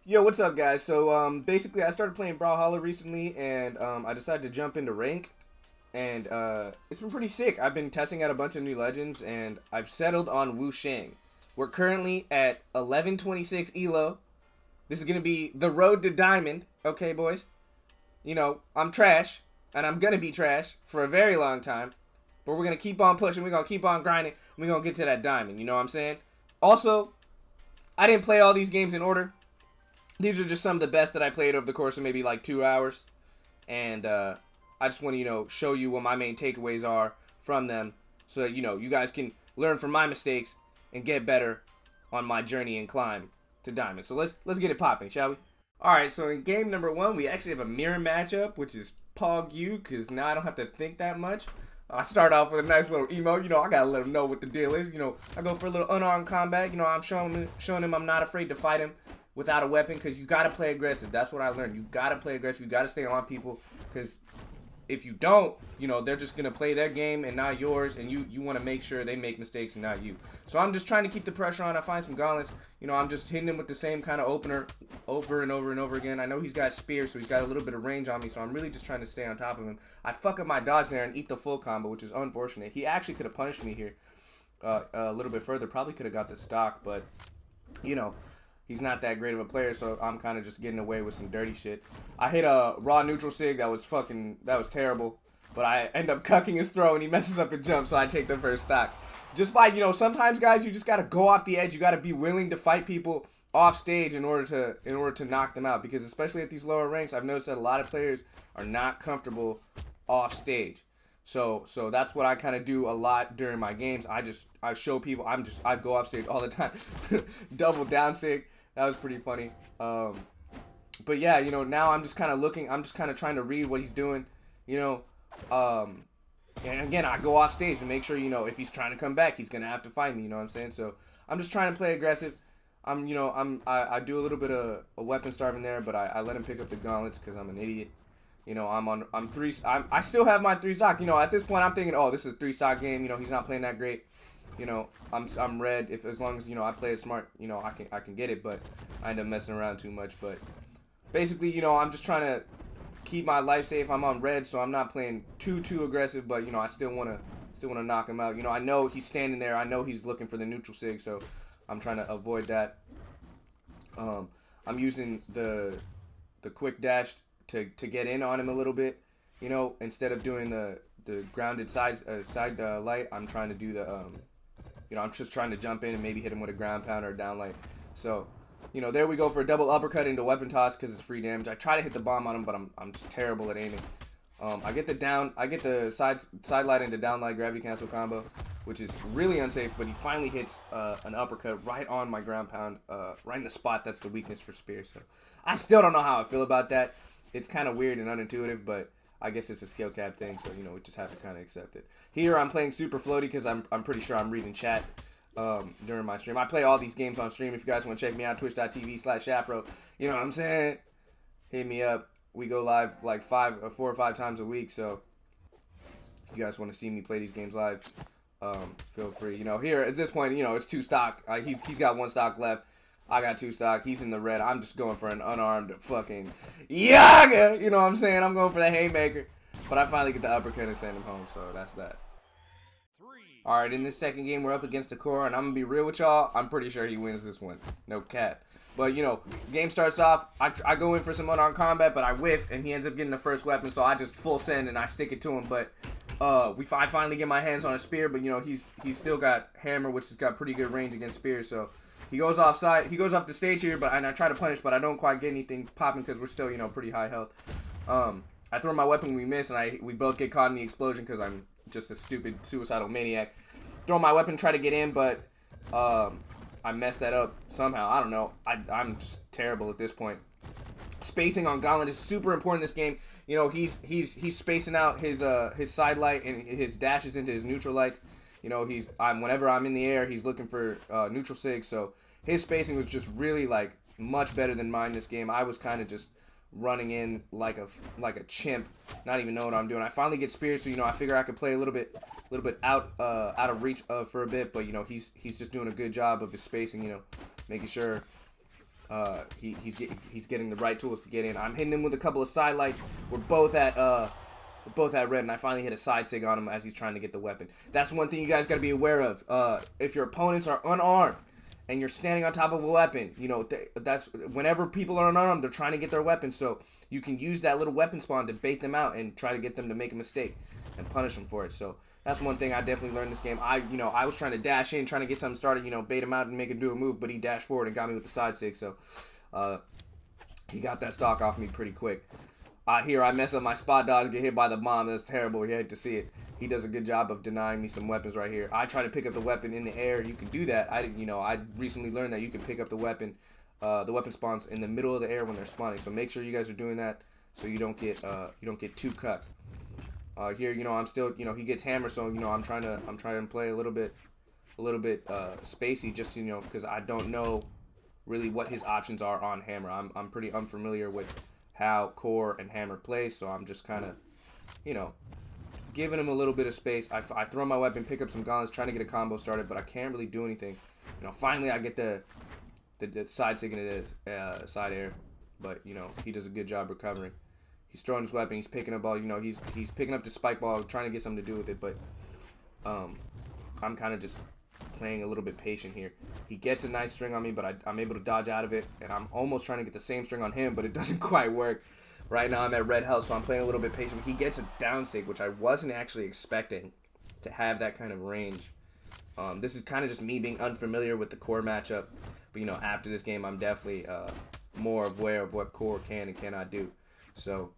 Yo, what's up, guys? So, basically, I started playing Brawlhalla recently, and I decided to jump into rank, and it's been pretty sick. I've been testing out a bunch of new legends, and I've settled on Wu Shang. We're currently at 1126 elo. This is gonna be the road to diamond, okay, boys? You know, I'm trash, and I'm gonna be trash for a very long time, but we're gonna keep on pushing. We're gonna keep on grinding. We're gonna get to that diamond. You know what I'm saying? Also, I didn't play all these games in order. These are just some of the best that I played over the course of maybe like 2 hours. And I just want to, show you what my main takeaways are from them so that, you guys can learn from my mistakes and get better on my journey and climb to diamond. So let's get it popping, shall we? Alright, so in game number one, we actually have a mirror matchup, which is Pog U, because now I don't have to think that much. I start off with a nice little emo. I gotta let him know what the deal is. I go for a little unarmed combat. I'm showing him I'm not afraid to fight him without a weapon, because you gotta play aggressive. That's what I learned. You gotta play aggressive. You gotta stay on people, because if you don't, they're just gonna play their game and not yours, and you want to make sure they make mistakes and not you. So I'm just trying to keep the pressure on. I find some gauntlets. I'm just hitting him with the same kind of opener over and over and over again. I know he's got spear, so he's got a little bit of range on me, so I'm really just trying to stay on top of him. I fuck up my dodge there and eat the full combo, which is unfortunate. He actually could have punished me here a little bit further. Probably could have got the stock, but he's not that great of a player, so I'm kind of just getting away with some dirty shit. I hit a raw neutral sig that was terrible, but I end up cucking his throw and he messes up a jump, so I take the first stock. Just by, sometimes, guys, you just got to go off the edge. You got to be willing to fight people off stage in order to knock them out, because especially at these lower ranks, I've noticed that a lot of players are not comfortable off stage. So that's what I kind of do a lot during my games. I show people I go off stage all the time. Double down sig. That was pretty funny. But yeah, now I'm just kind of looking. I'm just kind of trying to read what he's doing. And again, I go off stage to make sure, if he's trying to come back, he's gonna have to fight me. You know what I'm saying? So I'm just trying to play aggressive. I do a little bit of a weapon starving there, but I let him pick up the gauntlets because I'm an idiot. I still have my 3 stock. At this point, I'm thinking, oh, this is a 3 stock game. He's not playing that great. I'm red. As long as I play it smart, I can get it. But I end up messing around too much. But basically, I'm just trying to keep my life safe. I'm on red, so I'm not playing too aggressive. But I still wanna knock him out. I know he's standing there. I know he's looking for the neutral sig, so I'm trying to avoid that. I'm using the quick dash to get in on him a little bit. Instead of doing the grounded side light, I'm trying to do the I'm just trying to jump in and maybe hit him with a ground pound or a down light. So, there we go for a double uppercut into weapon toss because it's free damage. I try to hit the bomb on him, but I'm just terrible at aiming. I get the side light into down light gravity cancel combo, which is really unsafe, but he finally hits an uppercut right on my ground pound, right in the spot that's the weakness for spear. So I still don't know how I feel about that. It's kind of weird and unintuitive, but I guess it's a skill cap thing, so we just have to kind of accept it. Here I'm playing super floaty because I'm pretty sure I'm reading chat during my stream. I play all these games on stream. If you guys want to check me out, twitch.tv/Shapro. You know what I'm saying? Hit me up. We go live like 4 or 5 times a week, so if you guys want to see me play these games live, feel free. Here at this point, it's 2 stock. He's got 1 stock left. I got 2 stock. He's in the red. I'm just going for an unarmed fucking yaga. You know what I'm saying? I'm going for the haymaker. But I finally get the uppercut and send him home, so that's that. Alright, in this second game, we're up against the core, and I'm going to be real with y'all. I'm pretty sure he wins this one. No cap. But, game starts off. I go in for some unarmed combat, but I whiff, and he ends up getting the first weapon, so I just full send, and I stick it to him. But I finally get my hands on a spear, but, he's still got hammer, which has got pretty good range against spears, so he goes offside. He goes off the stage here, and I try to punish, but I don't quite get anything popping because we're still, pretty high health. I throw my weapon, we miss, and we both get caught in the explosion because I'm just a stupid suicidal maniac. Throw my weapon, try to get in, but I messed that up somehow. I don't know. I'm just terrible at this point. Spacing on Gauntlet is super important in this game. He's spacing out his side light and his dashes into his neutral light. Whenever I'm in the air, he's looking for neutral sig. So his spacing was just really much better than mine this game. I was kind of just running in like a chimp, not even knowing what I'm doing. I finally get speared, so I figure I could play a little bit out of reach for a bit. But he's just doing a good job of his spacing. Making sure He's getting the right tools to get in. I'm hitting him with a couple of side lights. We're both at red, and I finally hit a side sig on him as he's trying to get the weapon. That's one thing you guys got to be aware of. If your opponents are unarmed and you're standing on top of a weapon, you know, that's whenever people are unarmed, they're trying to get their weapon. So you can use that little weapon spawn to bait them out and try to get them to make a mistake and punish them for it. So that's one thing I definitely learned this game. I was trying to dash in, trying to get something started, bait him out and make him do a move, but he dashed forward and got me with the side sig. So he got that stock off me pretty quick. Here I mess up my spot dodge, get hit by the bomb. That's terrible. You hate to see it. He does a good job of denying me some weapons right here. I try to pick up the weapon in the air. You can do that. I recently learned that you can pick up the weapon spawns in the middle of the air when they're spawning. So make sure you guys are doing that so you don't get too cut. Here, I'm still, he gets hammered, so I'm trying to play a little bit spacey, just because I don't know really what his options are on hammer. I'm pretty unfamiliar with how core and hammer play, so I'm just kind of, giving him a little bit of space. I throw my weapon, pick up some gauntlets, trying to get a combo started, but I can't really do anything. Finally I get the side sig into the side air, but he does a good job recovering. He's throwing his weapon, he's picking up ball, he's picking up the spike ball, trying to get something to do with it, but I'm kind of just playing a little bit patient here. He gets a nice string on me, but I'm able to dodge out of it, and I'm almost trying to get the same string on him, but it doesn't quite work. Right now I'm at red health, so I'm playing a little bit patient. He gets a down sig, which I wasn't actually expecting to have that kind of range. This is kind of just me being unfamiliar with the core matchup, but after this game I'm definitely more aware of what core can and cannot do. So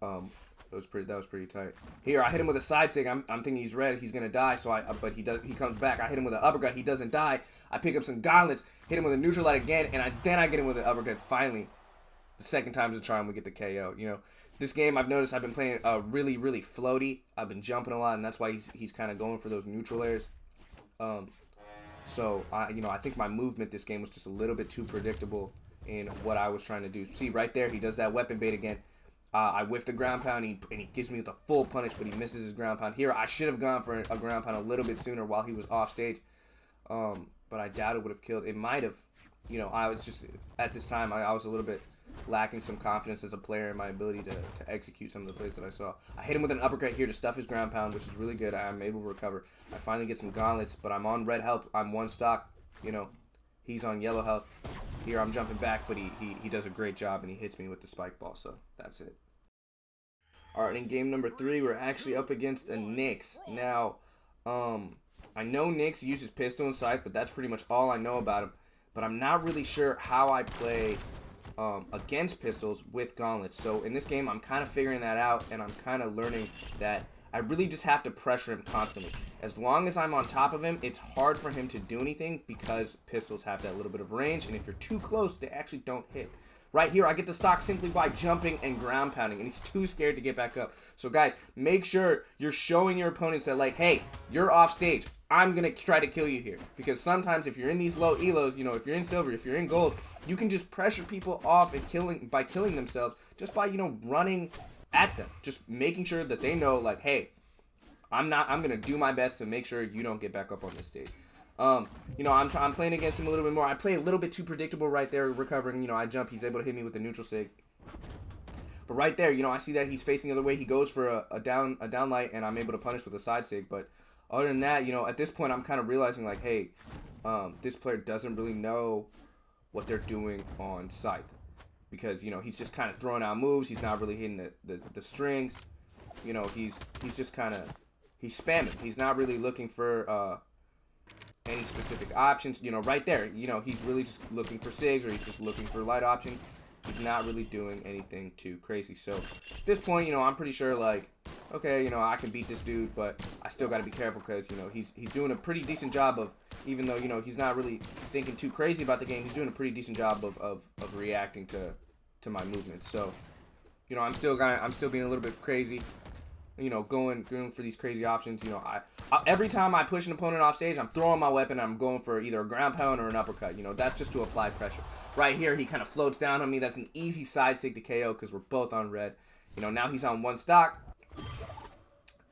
that was pretty tight. Here I hit him with a side sig. I'm thinking he's red, he's gonna die. But he comes back. I hit him with an uppercut. He doesn't die. I pick up some gauntlets, hit him with a neutral light again, and then I get him with an uppercut. Finally, the second time's the charm. We get the KO. This game I've noticed I've been playing really floaty. I've been jumping a lot, and that's why he's kind of going for those neutral airs. So I think my movement this game was just a little bit too predictable in what I was trying to do. See right there, he does that weapon bait again. I whiff the ground pound, and he gives me the full punish, but he misses his ground pound. Here, I should have gone for a ground pound a little bit sooner while he was off stage, but I doubt it would have killed. It might have. I was just, at this time, I was a little bit lacking some confidence as a player in my ability to execute some of the plays that I saw. I hit him with an uppercut here to stuff his ground pound, which is really good. I'm able to recover. I finally get some gauntlets, but I'm on red health. I'm one stock. He's on yellow health. Here I'm jumping back, but he does a great job, and he hits me with the spike ball, so that's it. Alright, in game number 3, we're actually up against a Nyx. Now, I know Nyx uses pistol and scythe, but that's pretty much all I know about him. But I'm not really sure how I play against pistols with gauntlets. So in this game, I'm kind of figuring that out, and I'm kind of learning that I really just have to pressure him constantly. As long as I'm on top of him, it's hard for him to do anything because pistols have that little bit of range, and if you're too close, they actually don't hit. Right here, I get the stock simply by jumping and ground pounding, and he's too scared to get back up. So guys, make sure you're showing your opponents that, like, hey, you're off stage. I'm going to try to kill you here. Because sometimes if you're in these low elos, if you're in silver, if you're in gold, you can just pressure people off and killing themselves just by, running at them. Just making sure that they know, like, hey, I'm going to do my best to make sure you don't get back up on this stage. I'm playing against him a little bit more. I play a little bit too predictable right there, recovering. I jump. He's able to hit me with the neutral sig. But right there, I see that he's facing the other way. He goes for a down light, and I'm able to punish with a side sig. But other than that, at this point, I'm kind of realizing, like, hey, this player doesn't really know what they're doing on scythe. Because, he's just kind of throwing out moves. He's not really hitting the strings. He's just kind of, he's spamming. He's not really looking for any specific options. Right there, he's really just looking for SIGs, or he's just looking for light options. He's not really doing anything too crazy. So at this point, I'm pretty sure, like, okay, I can beat this dude, but I still got to be careful because, he's doing a pretty decent job of, even though, he's not really thinking too crazy about the game, he's doing a pretty decent job of reacting to my movements. So, I'm still being a little bit crazy. Going for these crazy options. I every time I push an opponent off stage, I'm throwing my weapon. I'm going for either a ground pound or an uppercut. That's just to apply pressure. Right here, he kind of floats down on me. That's an easy side stick to KO because we're both on red. Now he's on one stock,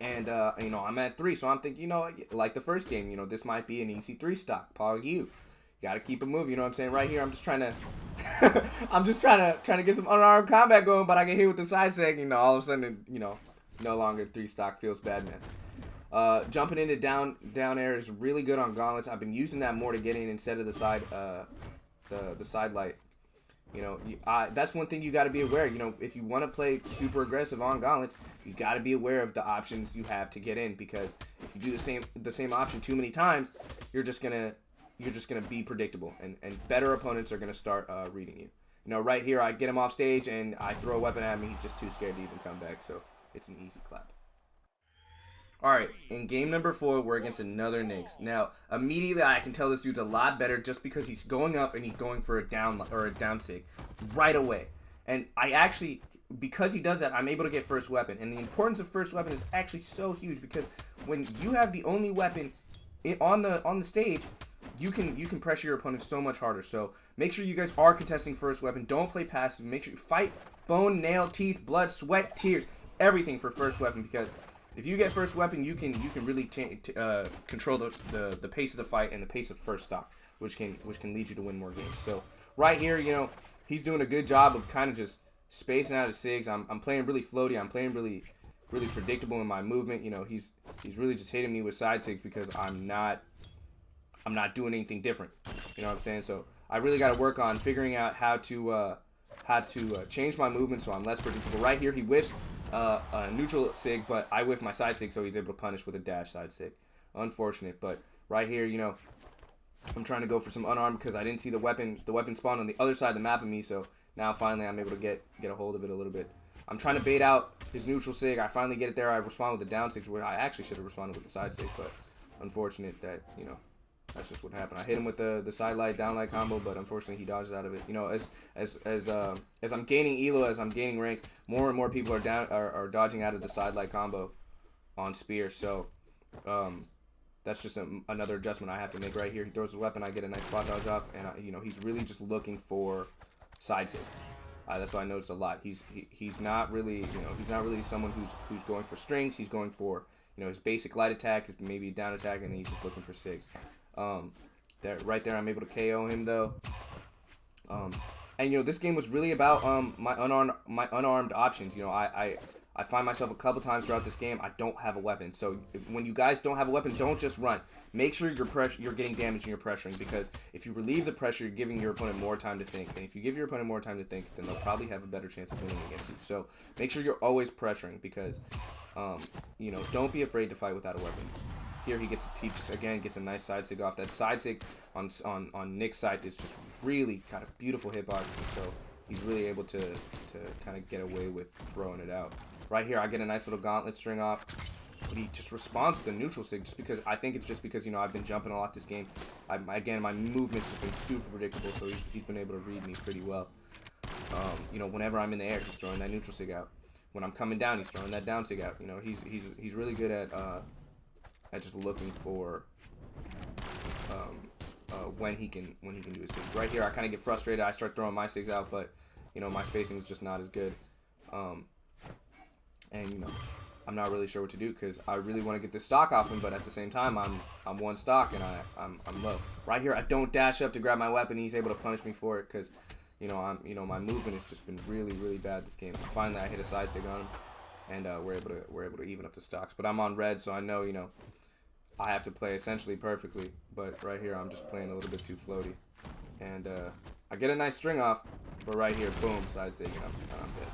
and I'm at 3. So I'm thinking, like the first game, this might be an easy 3 stock. Pog you. You gotta keep it moving. You know what I'm saying? Right here, I'm just trying to, I'm just trying to get some unarmed combat going, but I get hit with the side seg. You know, all of a sudden, you know, no longer 3 stock. Feels bad, man. Jumping into down air is really good on gauntlets. I've been using that more to get in instead of the side, the side light. You know, that's one thing you got to be aware. You know, if you want to play super aggressive on gauntlets, you got to be aware of the options you have to get in, because if you do the same option too many times, you're just gonna be predictable, and better opponents are gonna start reading you. You know, right here I get him off stage and I throw a weapon at him. He's just too scared to even come back, so it's an easy clap. Alright, in game number 4, we're against another Nyx. Now, immediately I can tell this dude's a lot better just because he's going up and he's going for a down sig right away. And I actually, because he does that, I'm able to get first weapon. And the importance of first weapon is actually so huge, because when you have the only weapon on the stage, you can pressure your opponent so much harder. So make sure you guys are contesting first weapon. Don't play passive. Make sure you fight bone, nail, teeth, blood, sweat, tears, everything for first weapon, because if you get first weapon, you can really control the pace of the fight and the pace of first stock, which can lead you to win more games. So right here, you know, he's doing a good job of kind of just spacing out his sigs. I'm playing really floaty. I'm playing really predictable in my movement. You know, he's really just hitting me with side sigs because I'm not doing anything different. You know what I'm saying? So I really got to work on figuring out how to change my movement so I'm less predictable. Right here, he whiffs a neutral sig, but I whiff my side sig, so he's able to punish with a dash side sig. Unfortunate, but right here, you know, I'm trying to go for some unarmed because I didn't see the weapon spawn on the other side of the map of me, so now finally I'm able to get a hold of it a little bit. I'm trying to bait out his neutral sig. I finally get it there. I respond with the down sig, where I actually should have responded with the side sig, but unfortunate that, you know, that's just what happened. I hit him with the side light, down light combo, but unfortunately he dodges out of it. You know, as I'm gaining elo, as I'm gaining ranks, more and more people are dodging out of the side light combo on spear. So that's just another adjustment I have to make right here. He throws his weapon, I get a nice spot dodge off, and you know, he's really just looking for side sig. That's what I noticed a lot. He's not really, you know, he's not really someone who's going for strings. He's going for, you know, his basic light attack, maybe a down attack, and then he's just looking for sigs. Right there, I'm able to KO him though. And you know, this game was really about my unarmed options. You know, I find myself a couple times throughout this game I don't have a weapon. So when you guys don't have a weapon, don't just run. Make sure you're getting damage and you're pressuring, because if you relieve the pressure, you're giving your opponent more time to think. And if you give your opponent more time to think, then they'll probably have a better chance of winning against you. So make sure you're always pressuring, because you know, don't be afraid to fight without a weapon. Here he gets a nice side sig off. That side sig on Nick's side is just really kind of beautiful hitbox, so he's really able to kind of get away with throwing it out. Right here, I get a nice little gauntlet string off, but he just responds with a neutral sig, just because I think it's just because, you know, I've been jumping a lot this game. Again, my movement's just been super predictable, so he's been able to read me pretty well. You know, whenever I'm in the air, he's throwing that neutral sig out. When I'm coming down, he's throwing that down sig out. You know, he's really good at just looking for when he can do his sigs. Right here, I kind of get frustrated. I start throwing my sigs out, but you know, my spacing is just not as good. And you know, I'm not really sure what to do, because I really want to get this stock off him, but at the same time, I'm one stock and I'm low. Right here, I don't dash up to grab my weapon. He's able to punish me for it, because you know, my movement has just been really bad this game. Finally, I hit a side sig on him, and we're able to even up the stocks. But I'm on red, so I know, you know, I have to play essentially perfectly, but right here I'm just playing a little bit too floaty. And I get a nice string off, but right here, boom, side sig, and I'm dead.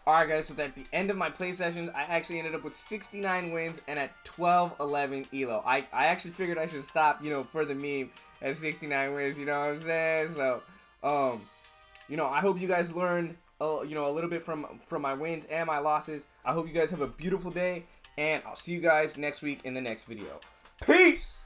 Alright guys, so at the end of my play sessions, I actually ended up with 69 wins and at 12-11 elo. I actually figured I should stop, you know, for the meme at 69 wins, you know what I'm saying? So, you know, I hope you guys learned, you know, a little bit from my wins and my losses. I hope you guys have a beautiful day, and I'll see you guys next week in the next video. Peace!